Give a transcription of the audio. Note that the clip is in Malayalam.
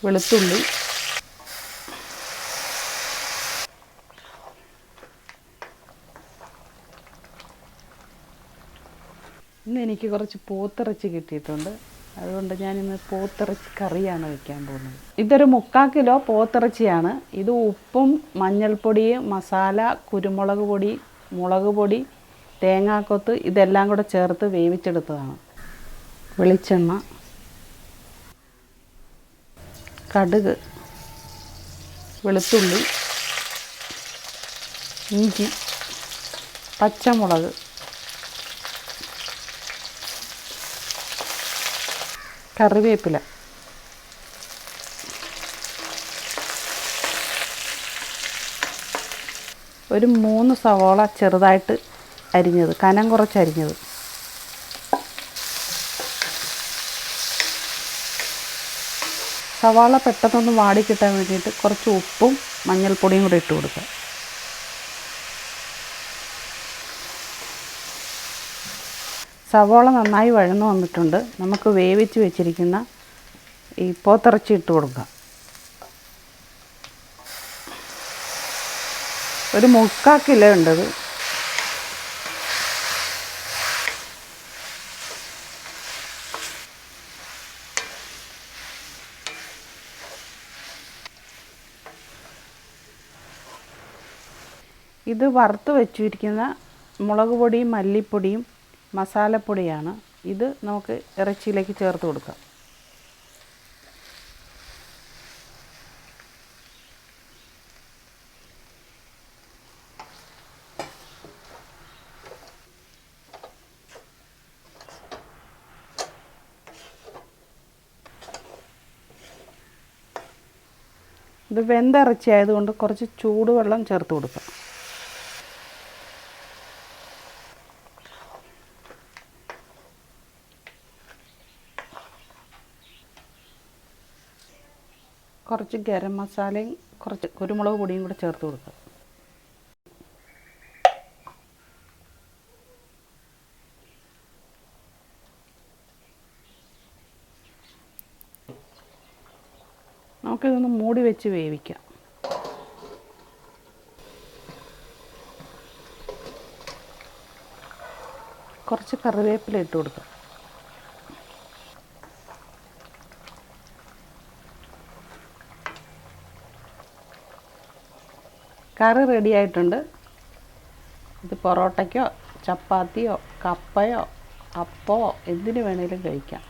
വെളുത്തുള്ളി, ഇന്ന് എനിക്ക് കുറച്ച് പോത്തിറച്ചി കിട്ടിയിട്ടുണ്ട്. അതുകൊണ്ട് ഞാനിന്ന് പോത്തിറച്ചി കറിയാണ് വയ്ക്കാൻ പോകുന്നത്. ഇതൊരു 3/4 കിലോ പോത്തിറച്ചിയാണ്. ഇത് ഉപ്പും മഞ്ഞൾപ്പൊടി, മസാല, കുരുമുളക് പൊടി, മുളക് പൊടി, തേങ്ങാക്കൊത്ത് ഇതെല്ലാം കൂടെ ചേർത്ത് വേവിച്ചെടുത്തതാണ്. വെളിച്ചെണ്ണ, കടുക്, വെളുത്തുള്ളി, ഇഞ്ചി, പച്ചമുളക്, കറിവേപ്പില, ഒരു 3 സവാള ചെറുതായിട്ട് അരിഞ്ഞത്, കനം കുറച്ചരിഞ്ഞത്, സവാള പെട്ടെന്നൊന്ന് വാടിക്കിട്ടാൻ വേണ്ടിയിട്ട് കുറച്ച് ഉപ്പും മഞ്ഞൾപ്പൊടിയും കൂടി ഇട്ട് കൊടുക്കുക. സവാള നന്നായി വഴന്നു വന്നിട്ടുണ്ട്. നമുക്ക് വേവിച്ച് വെച്ചിരിക്കുന്ന ഈ പോത്തിറച്ചി ഇട്ട് കൊടുക്കാം. ഒരു 3/4 കിലോ ഉണ്ടത്. ഇത് വറുത്ത് വെച്ചിരിക്കുന്ന മുളക് പൊടിയും മല്ലിപ്പൊടിയും മസാലപ്പൊടിയാണ്. ഇത് നമുക്ക് ഇറച്ചിയിലേക്ക് ചേർത്ത് കൊടുക്കാം. ഇത് വെന്ത ഇറച്ചി ആയതുകൊണ്ട് കുറച്ച് ചൂടുവെള്ളം ചേർത്ത് കൊടുക്കാം. കുറച്ച് ഗരം മസാലയും കുറച്ച് കുരുമുളക് പൊടിയും കൂടെ ചേർത്ത് കൊടുക്കുക. നമുക്കിതൊന്ന് മൂടി വെച്ച് വേവിക്കാം. കുറച്ച് കറിവേപ്പില ഇട്ട് കൊടുക്കാം. കറി റെഡി ആയിട്ടുണ്ട്. ഇത് പൊറോട്ടയ്ക്കോ ചപ്പാത്തിയോ കപ്പയോ അപ്പമോ എന്തിനു വേണേലും കഴിക്കാം.